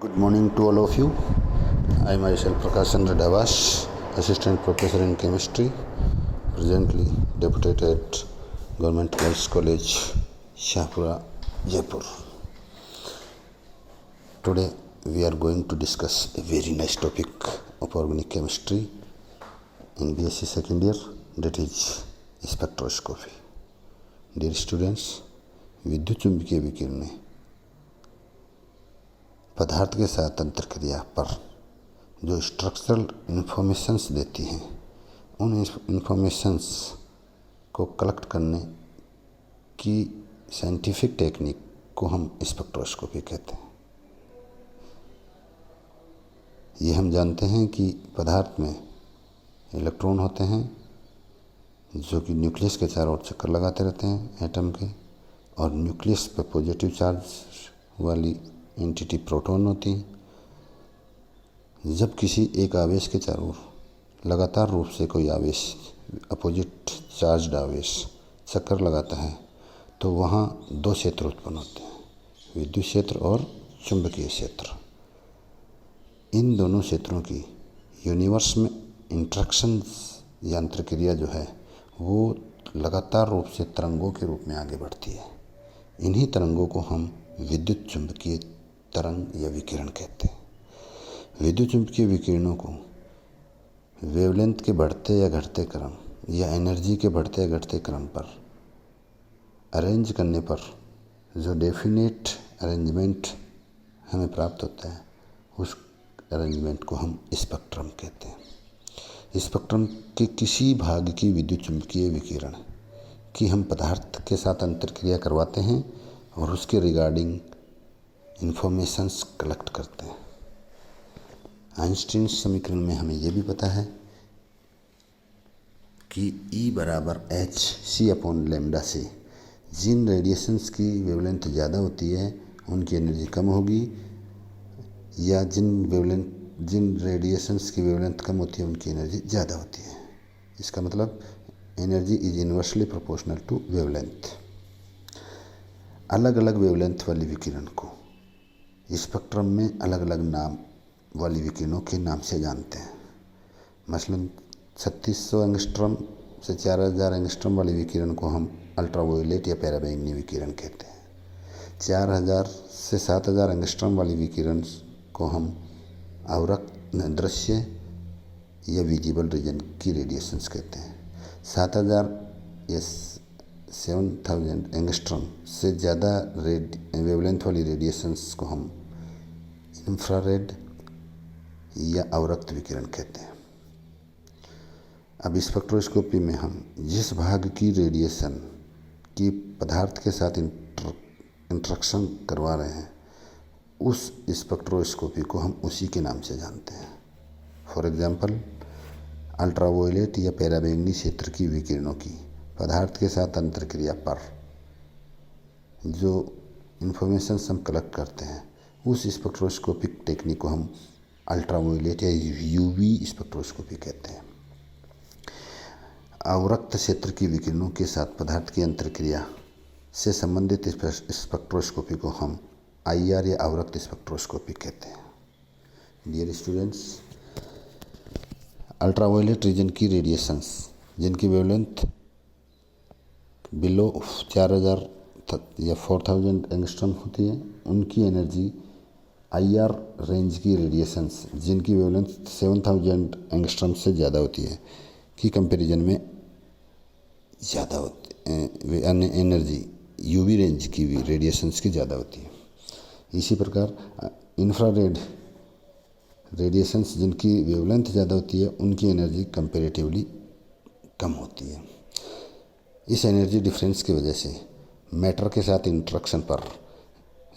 Good morning to all of you. I myself Prakash Chandra Davas, Assistant Professor in Chemistry, presently deputed at Government Girls College, Shahpura, Jaipur. Today we are going to discuss a very nice topic of organic chemistry in BSc second year, that is spectroscopy. Dear students, विद्युत चुंबकीय विकिरणें पदार्थ के साथ अंतरक्रिया पर जो structural informations देती हैं, उन इन्फॉर्मेशंस को कलेक्ट करने की साइंटिफिक टेक्निक को हम स्पेक्ट्रोस्कोपी कहते हैं। ये हम जानते हैं कि पदार्थ में इलेक्ट्रॉन होते हैं जो कि न्यूक्लियस के चारों ओर चक्कर लगाते रहते हैं एटम के, और न्यूक्लियस पर पॉजिटिव चार्ज वाली एंटिटी प्रोटॉन होती है। जब किसी एक आवेश के चारों ओर लगातार रूप से कोई आवेश, अपोजिट चार्ज्ड आवेश चक्कर लगाता है, तो वहाँ दो क्षेत्र उत्पन्न होते हैं, विद्युत क्षेत्र और चुंबकीय क्षेत्र। इन दोनों क्षेत्रों की यूनिवर्स में इंटरेक्शन या अंतरक्रिया जो है वो लगातार रूप से तरंगों के रूप में आगे बढ़ती है। इन्हीं तरंगों को हम विद्युत चुंबकीय तरंग या विकिरण कहते हैं। विद्युत चुंबकीय विकिरणों को वेवलेंथ के बढ़ते या घटते क्रम या एनर्जी के बढ़ते या घटते क्रम पर अरेंज करने पर जो डेफिनेट अरेंजमेंट हमें प्राप्त होता है, उस अरेंजमेंट को हम स्पेक्ट्रम कहते हैं। स्पेक्ट्रम के किसी भाग की विद्युत चुंबकीय विकिरण कि हम पदार्थ के साथ अंतरक्रिया करवाते हैं और उसके रिगार्डिंग इन्फॉर्मेशंस कलेक्ट करते हैं। आइंस्टीन समीकरण में हमें यह भी पता है कि E बराबर एच सी अपॉन लेमडा से जिन रेडिएशंस की वेवलेंथ ज़्यादा होती है उनकी एनर्जी कम होगी, या जिन रेडिएशंस की वेवलेंथ कम होती है उनकी एनर्जी ज़्यादा होती है। इसका मतलब energy is inversely proportional to wavelength. अलग अलग वेवलेंथ वाली विकिरण को स्पेक्ट्रम में अलग अलग नाम वाली विकिरणों के नाम से जानते हैं। मसलन 3600 एंगस्ट्रॉम से 4000 एंगस्ट्रॉम वाली विकिरण को हम अल्ट्रावायोलेट या पैराबैंगनी विकिरण कहते हैं। 4000 से 7000 एंगस्ट्रॉम वाली विकिरण को हम अवरक्त दृश्य या विजिबल रीजन की रेडिएशंस कहते हैं। 7000 या 7000 एंगस्ट्रॉम से ज़्यादा वेवलेंथ वाली रेडिएशंस को हम इंफ्रारेड या अवरक्त विकिरण कहते हैं। अब स्पेक्ट्रोस्कोपी में हम जिस भाग की रेडिएशन की पदार्थ के साथ इंटरेक्शन करवा रहे हैं, उस स्पेक्ट्रोस्कोपी को हम उसी के नाम से जानते हैं। फॉर एग्जांपल, अल्ट्रावायोलेट या पैराबैंगनी क्षेत्र की विकिरणों की पदार्थ के साथ अंतरक्रिया पर जो इन्फॉर्मेशन हम कलेक्ट करते हैं, उस स्पेक्ट्रोस्कोपिक टेक्निक को हम अल्ट्रावायोलेट या यूवी स्पेक्ट्रोस्कोपी कहते हैं। अवरक्त क्षेत्र की विकिरणों के साथ पदार्थ की अंतरक्रिया से संबंधित स्पेक्ट्रोस्कोपी को हम आईआर या अवरक्त स्पेक्ट्रोस्कोपी कहते हैं। डियर स्टूडेंट्स, अल्ट्रावायोलेट रीजन की रेडिएशंस जिनकी वेवलेंथ बिलो 4000 या 4000 एंगस्ट्रॉम होती है, उनकी एनर्जी आईआर रेंज की रेडिएशंस जिनकी वेवलेंथ 7000 एंगस्ट्रॉम से ज़्यादा होती है की कंपैरिजन में ज़्यादा होती है, एनर्जी यूवी रेंज की भी रेडिएशंस की ज़्यादा होती है। इसी प्रकार इंफ्रारेड रेडिएशंस जिनकी वेवलेंथ ज़्यादा होती है, उनकी एनर्जी कंपैरेटिवली कम होती है। इस एनर्जी डिफरेंस की वजह से मैटर के साथ इंटरेक्शन पर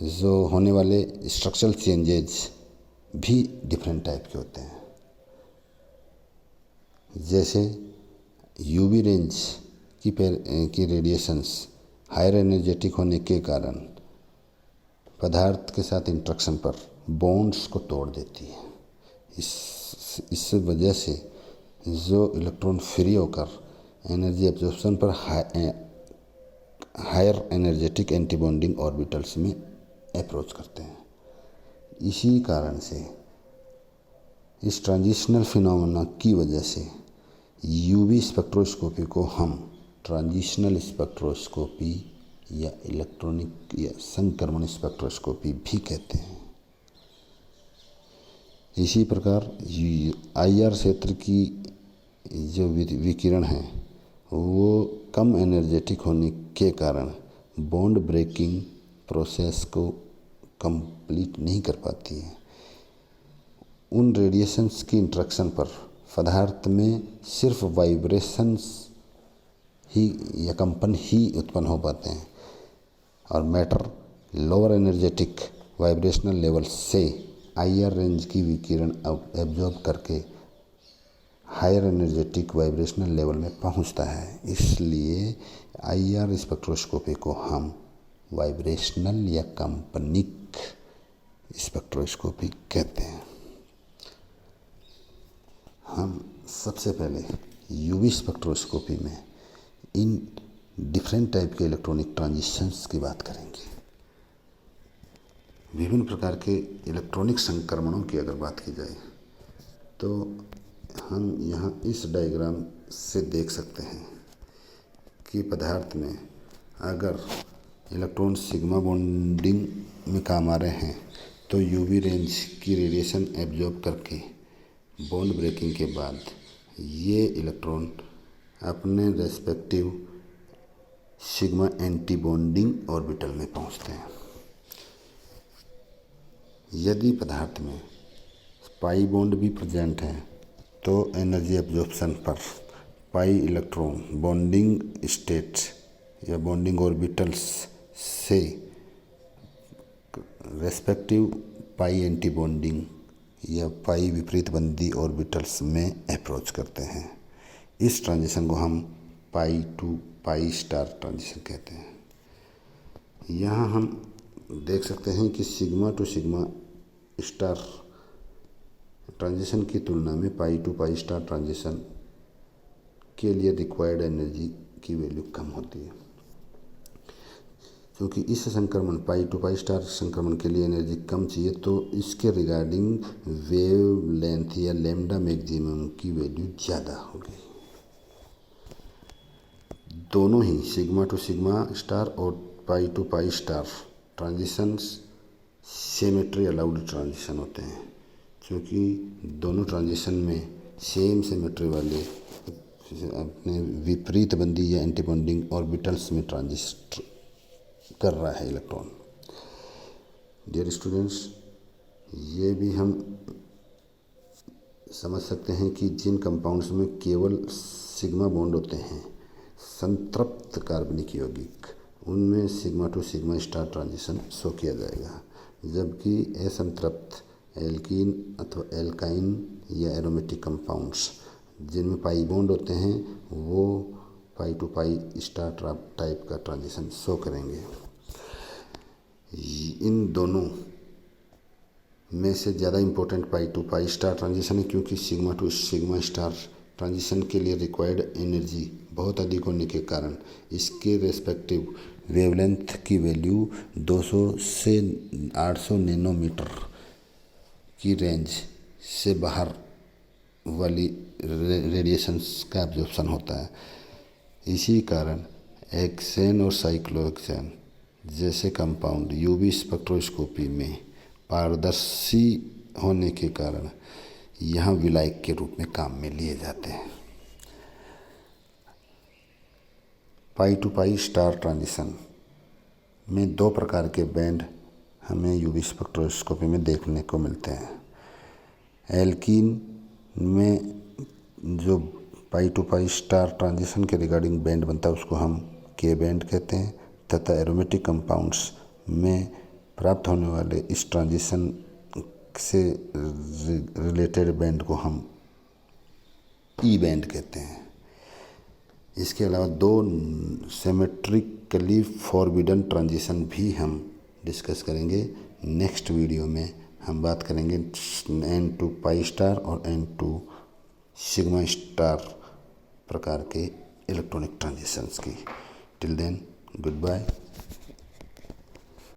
जो होने वाले स्ट्रक्चरल चेंजेज भी डिफरेंट टाइप के होते हैं। जैसे यूवी रेंज की रेडिएशंस हायर एनर्जेटिक होने के कारण पदार्थ के साथ इंटरेक्शन पर बॉन्ड्स को तोड़ देती है। इस वजह से जो इलेक्ट्रॉन फ्री होकर एनर्जी एब्जॉर्प्शन पर higher energetic anti bonding orbitals में अप्रोच करते हैं। इसी कारण से इस ट्रांजिशनल फिनोमेना की वजह से यूवी स्पेक्ट्रोस्कोपी को हम ट्रांजिशनल स्पेक्ट्रोस्कोपी या इलेक्ट्रॉनिक या संक्रमण स्पेक्ट्रोस्कोपी भी कहते हैं। इसी प्रकार IR क्षेत्र की जो विकिरण है वो कम एनर्जेटिक होने के कारण बॉन्ड ब्रेकिंग प्रोसेस को कंप्लीट नहीं कर पाती है। उन रेडिएशंस की इंटरेक्शन पर पदार्थ में सिर्फ वाइब्रेशंस ही या कंपन ही उत्पन्न हो पाते हैं और matter lower energetic vibrational level से IR रेंज की विकिरण एब्जॉर्ब करके हायर एनर्जेटिक वाइब्रेशनल लेवल में पहुंचता है। इसलिए IR स्पेक्ट्रोस्कोपी को हम वाइब्रेशनल या कंपनिक स्पेक्ट्रोस्कोपी कहते हैं। हम सबसे पहले यूवी स्पेक्ट्रोस्कोपी में इन डिफरेंट टाइप के इलेक्ट्रॉनिक ट्रांजिशंस की बात करेंगे। विभिन्न प्रकार के इलेक्ट्रॉनिक संक्रमणों की अगर बात की जाए तो हम यहाँ इस डायग्राम से देख सकते हैं कि पदार्थ में अगर इलेक्ट्रॉन सिग्मा बॉन्डिंग में काम आ रहे हैं तो यूवी रेंज की रेडिएशन एब्जॉर्ब करके बॉन्ड ब्रेकिंग के बाद ये इलेक्ट्रॉन अपने respective sigma anti bonding orbital में पहुंचते हैं। यदि पदार्थ में पाई बॉन्ड भी प्रेजेंट है तो एनर्जी एब्जॉर्प्शन पर पाई इलेक्ट्रॉन बॉन्डिंग स्टेट या बॉन्डिंग ऑर्बिटल्स से रेस्पेक्टिव पाई एंटी बॉन्डिंग या पाई विपरीत बंदी ऑर्बिटल्स में अप्रोच करते हैं। इस ट्रांजिशन को हम पाई टू पाई स्टार ट्रांजिशन कहते हैं। यहाँ हम देख सकते हैं कि sigma to sigma star transition की तुलना में पाई टू पाई स्टार ट्रांजिशन के लिए रिक्वायर्ड एनर्जी की वैल्यू कम होती है, क्योंकि इस संक्रमण पाई टू पाई स्टार संक्रमण के लिए एनर्जी कम चाहिए तो इसके रिगार्डिंग वेव लेंथ या लैम्डा मैक्सिमम की वैल्यू ज़्यादा होगी। दोनों ही सिग्मा टू सिग्मा स्टार और pi to pi star transitions symmetry allowed transition होते हैं, क्योंकि दोनों ट्रांजिशन में सेम सिमेट्री वाले अपने विपरीत बंदी या एंटी बॉन्डिंग ऑर्बिटल्स में ट्रांजिट कर रहा है इलेक्ट्रॉन। डियर स्टूडेंट्स, ये भी हम समझ सकते हैं कि जिन कंपाउंड्स में केवल सिग्मा बॉन्ड होते हैं संतृप्त कार्बनिक यौगिक, उनमें sigma to sigma star transition show किया जाएगा, जबकि असंतृप्त एल्कीन अथवा एल्काइन या एरोमेटिक कंपाउंड्स जिनमें पाई बॉन्ड होते हैं वो pi to pi star type का ट्रांजिशन शो करेंगे। इन दोनों में से ज़्यादा important pi to pi star transition है, क्योंकि sigma to sigma star transition के लिए रिक्वायर्ड एनर्जी बहुत अधिक होने के कारण इसके रेस्पेक्टिव वेवलेंथ की वैल्यू 200 से 800 नैनोमीटर की रेंज से बाहर वाली रेडिएशंस का एब्जॉर्प्शन होता है। इसी कारण हेक्सेन और साइक्लोहेक्सेन जैसे कंपाउंड यूवी स्पेक्ट्रोस्कोपी में पारदर्शी होने के कारण यहाँ विलायक के रूप में काम में लिए जाते हैं। पाई टू पाई स्टार ट्रांजिशन में दो प्रकार के बैंड हमें यूवी स्पेक्ट्रोस्कोपी में देखने को मिलते हैं। एल्कीन में जो पाई टू पाई स्टार ट्रांजिशन के रिगार्डिंग बैंड बनता है उसको हम के बैंड कहते हैं, तथा एरोमेटिक कंपाउंड्स में प्राप्त होने वाले इस ट्रांजिशन से रिलेटेड बैंड को हम ई बैंड कहते हैं। इसके अलावा दो सिमेट्रिकली फॉरबिडन ट्रांजिशन भी हम डिस्कस करेंगे। नेक्स्ट वीडियो में हम बात करेंगे N2 पाई स्टार और N2 सिग्मा स्टार प्रकार के इलेक्ट्रॉनिक ट्रांजिशंस की। Till then, good bye.